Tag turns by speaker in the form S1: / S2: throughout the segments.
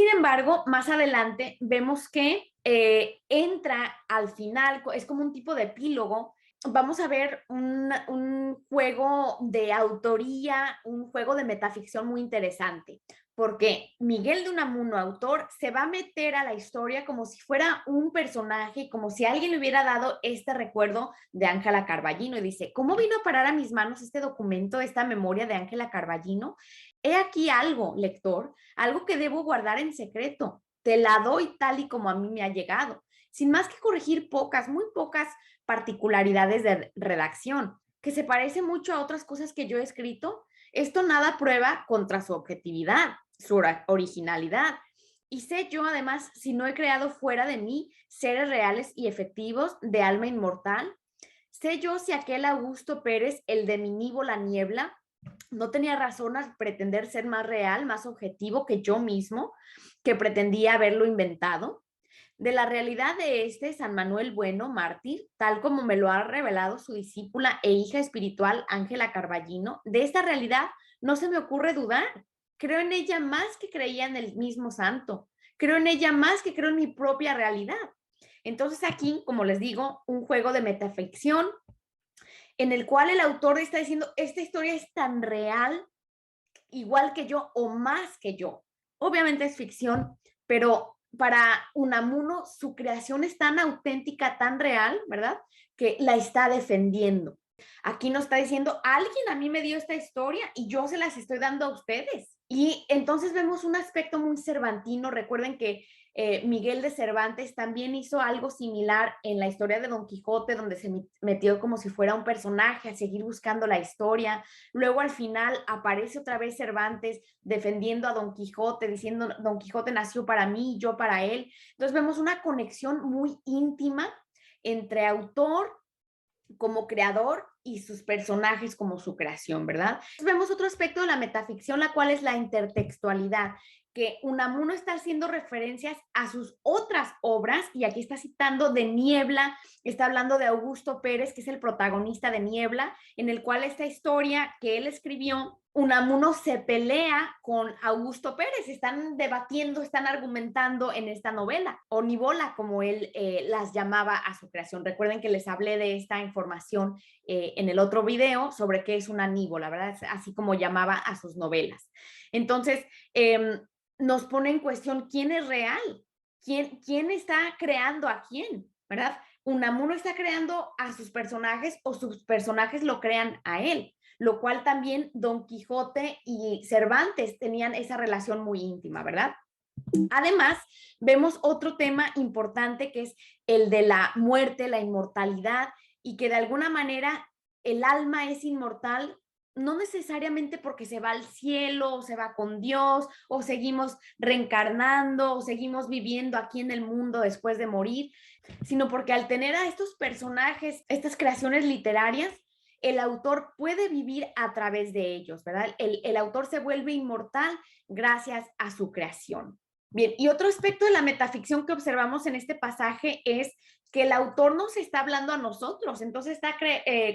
S1: embargo, más adelante vemos que entra al final, es como un tipo de epílogo. Vamos a ver un juego de autoría, un juego de metaficción muy interesante, porque Miguel de Unamuno, autor, se va a meter a la historia como si fuera un personaje, como si alguien le hubiera dado este recuerdo de Ángela Carballino, y dice, ¿cómo vino a parar a mis manos este documento, esta memoria de Ángela Carballino? He aquí algo, lector, algo que debo guardar en secreto. Te la doy tal y como a mí me ha llegado, sin más que corregir pocas, muy pocas particularidades de redacción, que se parece mucho a otras cosas que yo he escrito. Esto nada prueba contra su objetividad, su originalidad. Y sé yo, además, si no he creado fuera de mí seres reales y efectivos de alma inmortal. Sé yo si aquel Augusto Pérez, el de mi nivo la niebla, no tenía razón al pretender ser más real, más objetivo que yo mismo, que pretendía haberlo inventado. De la realidad de este San Manuel Bueno, mártir, tal como me lo ha revelado su discípula e hija espiritual Ángela Carballino, de esta realidad no se me ocurre dudar. Creo en ella más que creía en el mismo santo. Creo en ella más que creo en mi propia realidad. Entonces aquí, como les digo, un juego de metaficción en el cual el autor está diciendo, esta historia es tan real, igual que yo o más que yo. Obviamente es ficción, pero para Unamuno su creación es tan auténtica, tan real, ¿verdad? Que la está defendiendo. Aquí nos está diciendo, alguien a mí me dio esta historia y yo se las estoy dando a ustedes. Y entonces vemos un aspecto muy cervantino. Recuerden que Miguel de Cervantes también hizo algo similar en la historia de Don Quijote, donde se metió como si fuera un personaje a seguir buscando la historia. Luego al final aparece otra vez Cervantes defendiendo a Don Quijote, diciendo Don Quijote nació para mí, yo para él. Entonces vemos una conexión muy íntima entre autor como creador y sus personajes como su creación, ¿verdad? Vemos otro aspecto de la metaficción, la cual es la intertextualidad, que Unamuno está haciendo referencias a sus otras obras, y aquí está citando de Niebla, está hablando de Augusto Pérez, que es el protagonista de Niebla, en el cual esta historia que él escribió, Unamuno se pelea con Augusto Pérez, están debatiendo, están argumentando en esta novela, o Nivola, como él las llamaba a su creación. Recuerden que les hablé de esta información en el otro video sobre qué es una nívola, ¿verdad? Así como llamaba a sus novelas. Entonces, nos pone en cuestión quién es real, quién está creando a quién, ¿verdad? Unamuno está creando a sus personajes o sus personajes lo crean a él, lo cual también Don Quijote y Cervantes tenían esa relación muy íntima, ¿verdad? Además, vemos otro tema importante que es el de la muerte, la inmortalidad, y que de alguna manera el alma es inmortal, no necesariamente porque se va al cielo, o se va con Dios, o seguimos reencarnando, o seguimos viviendo aquí en el mundo después de morir, sino porque al tener a estos personajes, estas creaciones literarias, el autor puede vivir a través de ellos, ¿verdad? El autor se vuelve inmortal gracias a su creación. Bien, y otro aspecto de la metaficción que observamos en este pasaje es que el autor nos está hablando a nosotros, entonces está,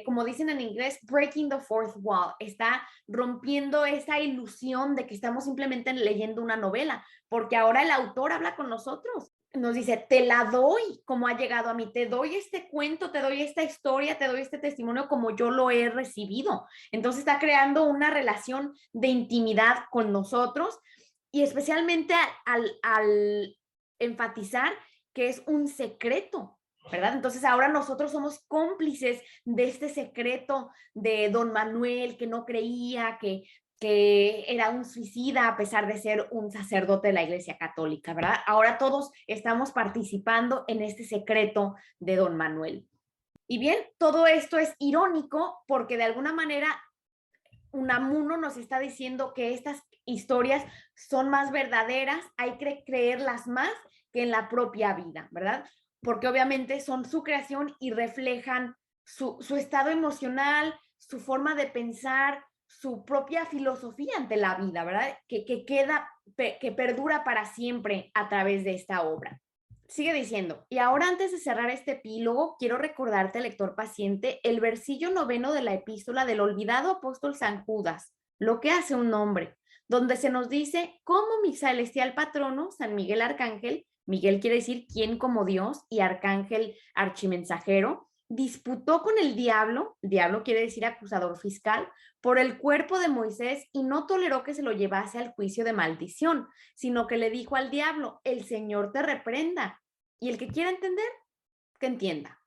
S1: como dicen en inglés, breaking the fourth wall, está rompiendo esa ilusión de que estamos simplemente leyendo una novela, porque ahora el autor habla con nosotros, nos dice, te la doy como ha llegado a mí, te doy este cuento, te doy esta historia, te doy este testimonio como yo lo he recibido. Entonces está creando una relación de intimidad con nosotros, y especialmente al enfatizar que es un secreto, ¿verdad? Entonces ahora nosotros somos cómplices de este secreto de don Manuel, que no creía, que era un suicida a pesar de ser un sacerdote de la Iglesia Católica, ¿verdad? Ahora todos estamos participando en este secreto de don Manuel. Y bien, todo esto es irónico porque de alguna manera Unamuno nos está diciendo que estas historias son más verdaderas, hay que creerlas más que en la propia vida, ¿verdad? Porque obviamente son su creación y reflejan su estado emocional, su forma de pensar, su propia filosofía ante la vida, ¿verdad? Que perdura para siempre a través de esta obra. Sigue diciendo, y ahora antes de cerrar este epílogo, quiero recordarte, lector paciente, el versillo 9 de la epístola del olvidado apóstol San Judas, lo que hace un hombre. donde se nos dice cómo mi celestial patrono, San Miguel Arcángel, Miguel quiere decir quién como Dios y Arcángel archimensajero, disputó con el diablo quiere decir acusador fiscal, por el cuerpo de Moisés y no toleró que se lo llevase al juicio de maldición, sino que le dijo al diablo, el Señor te reprenda. Y el que quiera entender, que entienda.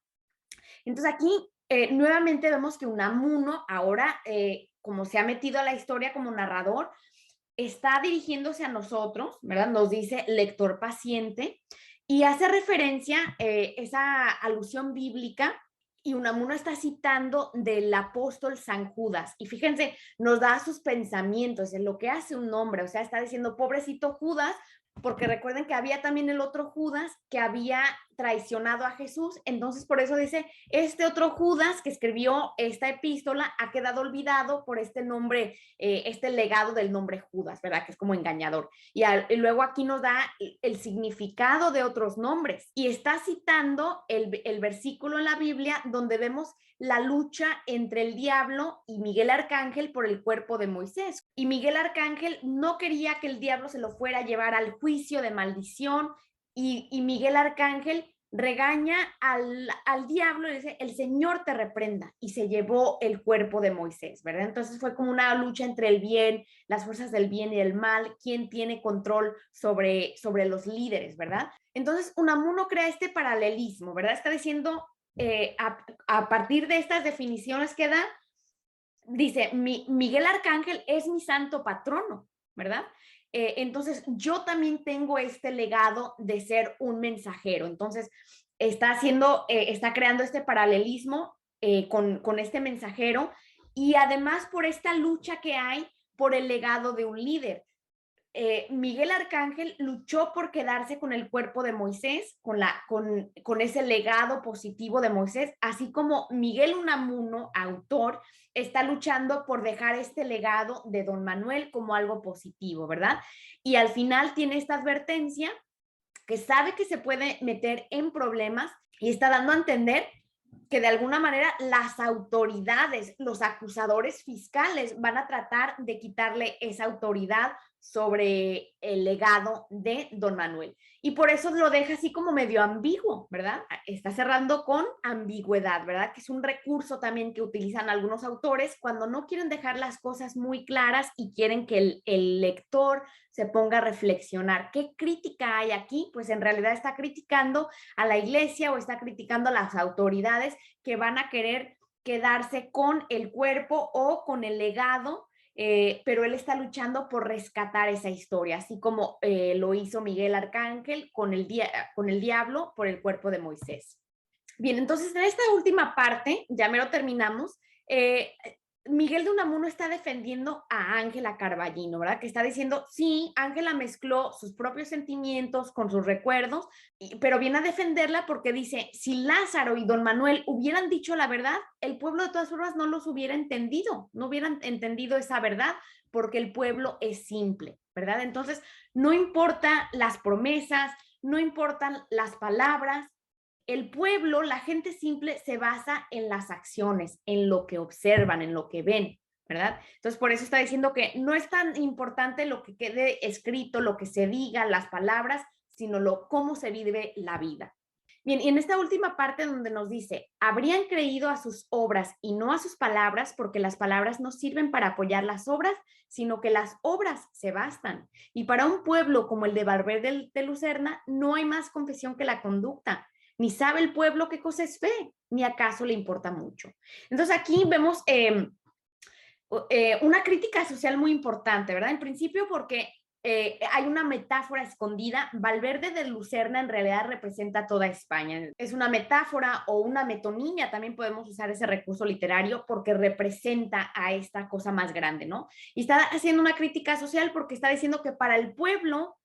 S1: Entonces aquí nuevamente vemos que Unamuno ahora, como se ha metido a la historia como narrador, está dirigiéndose a nosotros, ¿verdad? Nos dice lector paciente y hace referencia esa alusión bíblica y Unamuno está citando del apóstol San Judas. Y fíjense, nos da sus pensamientos en lo que hace un hombre, o sea, está diciendo, pobrecito Judas, porque recuerden que había también el otro Judas que había traicionado a Jesús, entonces por eso dice, este otro Judas que escribió esta epístola ha quedado olvidado por este nombre, este legado del nombre Judas, ¿verdad? Que es como engañador. Y luego aquí nos da el significado de otros nombres y está citando el versículo en la Biblia donde vemos la lucha entre el diablo y Miguel Arcángel por el cuerpo de Moisés. Y Miguel Arcángel no quería que el diablo se lo fuera a llevar al juicio de maldición y Miguel Arcángel regaña al diablo y dice, el Señor te reprenda, y se llevó el cuerpo de Moisés, ¿verdad? Entonces fue como una lucha entre el bien, las fuerzas del bien y el mal, quién tiene control sobre los líderes, ¿verdad? Entonces Unamuno crea este paralelismo, ¿verdad? Está diciendo, a partir de estas definiciones que da, dice, Miguel Arcángel es mi santo patrono, ¿verdad? Entonces, yo también tengo este legado de ser un mensajero. Entonces, está creando este paralelismo con este mensajero y además por esta lucha que hay por el legado de un líder. Miguel Arcángel luchó por quedarse con el cuerpo de Moisés, con ese legado positivo de Moisés, así como Miguel Unamuno, autor, está luchando por dejar este legado de Don Manuel como algo positivo, ¿verdad? Y al final tiene esta advertencia que sabe que se puede meter en problemas y está dando a entender que de alguna manera las autoridades, los acusadores fiscales van a tratar de quitarle esa autoridad sobre el legado de Don Manuel. Y por eso lo deja así como medio ambiguo, ¿verdad? Está cerrando con ambigüedad, ¿verdad? Que es un recurso también que utilizan algunos autores cuando no quieren dejar las cosas muy claras y quieren que el lector se ponga a reflexionar. ¿Qué crítica hay aquí? Pues en realidad está criticando a la iglesia o está criticando a las autoridades que van a querer quedarse con el cuerpo o con el legado, pero él está luchando por rescatar esa historia, así como lo hizo Miguel Arcángel con el diablo por el cuerpo de Moisés. Bien, entonces en esta última parte, ya me lo terminamos, Miguel de Unamuno está defendiendo a Ángela Carballino, ¿verdad? Que está diciendo, sí, Ángela mezcló sus propios sentimientos con sus recuerdos, pero viene a defenderla porque dice, si Lázaro y Don Manuel hubieran dicho la verdad, el pueblo de todas formas no los hubiera entendido, no hubieran entendido esa verdad porque el pueblo es simple, ¿verdad? Entonces, no importa las promesas, no importan las palabras, el pueblo, la gente simple, se basa en las acciones, en lo que observan, en lo que ven, ¿verdad? Entonces, por eso está diciendo que no es tan importante lo que quede escrito, lo que se diga, las palabras, sino cómo se vive la vida. Bien, y en esta última parte donde nos dice, habrían creído a sus obras y no a sus palabras, porque las palabras no sirven para apoyar las obras, sino que las obras se bastan. Y para un pueblo como el de Valverde de Lucerna, no hay más confesión que la conducta. Ni sabe el pueblo qué cosa es fe, ni acaso le importa mucho. Entonces aquí vemos una crítica social muy importante, ¿verdad? En principio porque hay una metáfora escondida. Valverde de Lucerna en realidad representa toda España. Es una metáfora o una metonimia, también podemos usar ese recurso literario porque representa a esta cosa más grande, ¿no? Y está haciendo una crítica social porque está diciendo que para el pueblo,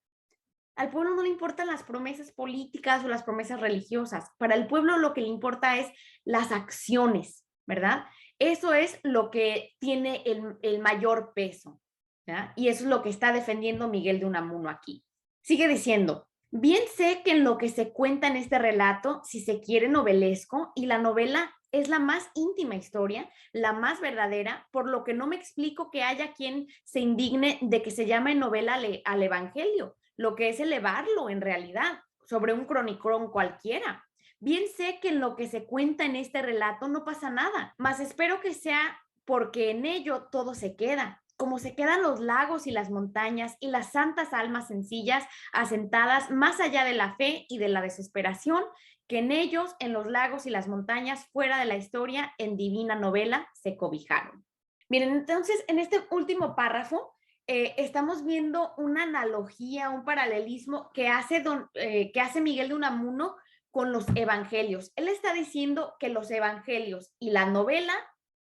S1: al pueblo no le importan las promesas políticas o las promesas religiosas. Para el pueblo lo que le importa es las acciones, ¿verdad? Eso es lo que tiene el mayor peso, ¿ya? Y eso es lo que está defendiendo Miguel de Unamuno aquí. Sigue diciendo, Bien sé que en lo que se cuenta en este relato, si se quiere novelesco, y la novela es la más íntima historia, la más verdadera, por lo que no me explico que haya quien se indigne de que se llame novela al Evangelio, lo que es elevarlo en realidad, sobre un cronicón cualquiera. Bien sé que en lo que se cuenta en este relato no pasa nada, mas espero que sea porque en ello todo se queda, como se quedan los lagos y las montañas y las santas almas sencillas asentadas más allá de la fe y de la desesperación, que en ellos, en los lagos y las montañas, fuera de la historia, en divina novela, se cobijaron. Miren, entonces, en este último párrafo, estamos viendo una analogía, un paralelismo que hace Miguel de Unamuno con los evangelios. Él está diciendo que los evangelios y la novela,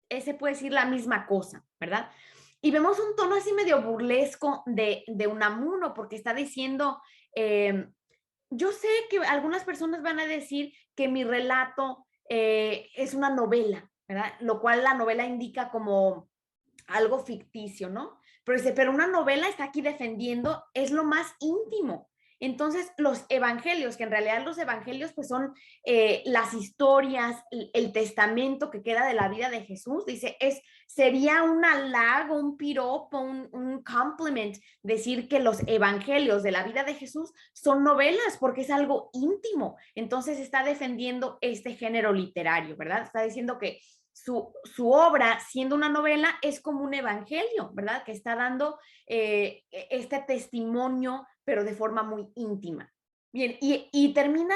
S1: se puede decir la misma cosa, ¿verdad? Y vemos un tono así medio burlesco de Unamuno, porque está diciendo, yo sé que algunas personas van a decir que mi relato es una novela, ¿verdad? Lo cual la novela indica como algo ficticio, ¿no? Pero dice, pero una novela está aquí defendiendo, es lo más íntimo. Entonces, los evangelios, que en realidad los evangelios pues son las historias, el testamento que queda de la vida de Jesús, dice, sería un halago, un piropo, un compliment decir que los evangelios de la vida de Jesús son novelas porque es algo íntimo. Entonces está defendiendo este género literario, ¿verdad? Está diciendo que su obra, siendo una novela, es como un evangelio, ¿verdad? Que está dando este testimonio, pero de forma muy íntima. Bien, y termina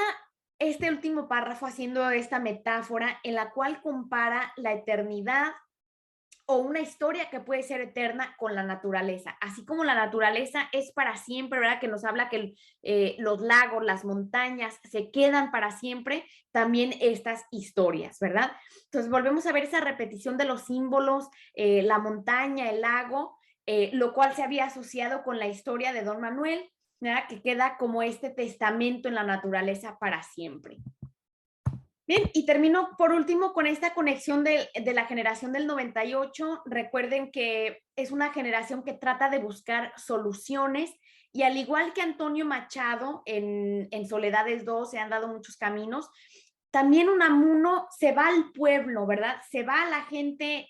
S1: este último párrafo haciendo esta metáfora en la cual compara la eternidad o una historia que puede ser eterna con la naturaleza. Así como la naturaleza es para siempre, ¿verdad? Que nos habla que los lagos, las montañas se quedan para siempre, también estas historias, ¿verdad? Entonces volvemos a ver esa repetición de los símbolos, la montaña, el lago, lo cual se había asociado con la historia de Don Manuel, ¿verdad? Que queda como este testamento en la naturaleza para siempre. Bien, y termino por último con esta conexión de la generación del 98. Recuerden que es una generación que trata de buscar soluciones y al igual que Antonio Machado en Soledades 2 se han dado muchos caminos, también Unamuno se va al pueblo, ¿verdad? Se va a la gente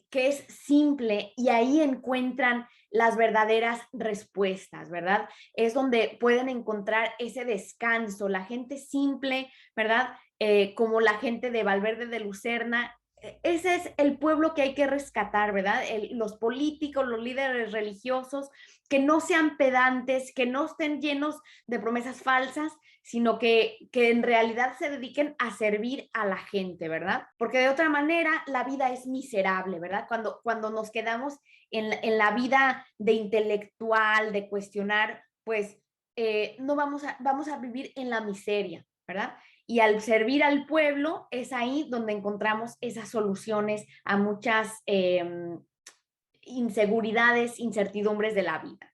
S1: que es simple y ahí encuentran las verdaderas respuestas, ¿verdad? Es donde pueden encontrar ese descanso, la gente simple, ¿verdad? Como la gente de Valverde de Lucerna. Ese es el pueblo que hay que rescatar, ¿verdad? Los políticos, los líderes religiosos, que no sean pedantes, que no estén llenos de promesas falsas, sino que en realidad se dediquen a servir a la gente, ¿verdad? Porque de otra manera la vida es miserable, ¿verdad? Cuando nos quedamos en la vida de intelectual, de cuestionar, pues no vamos a vivir en la miseria, ¿verdad? Y al servir al pueblo es ahí donde encontramos esas soluciones a muchas inseguridades, incertidumbres de la vida.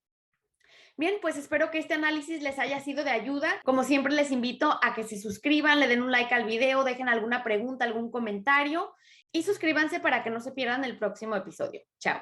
S1: Bien, pues espero que este análisis les haya sido de ayuda. Como siempre, les invito a que se suscriban, le den un like al video, dejen alguna pregunta, algún comentario y suscríbanse para que no se pierdan el próximo episodio. Chao.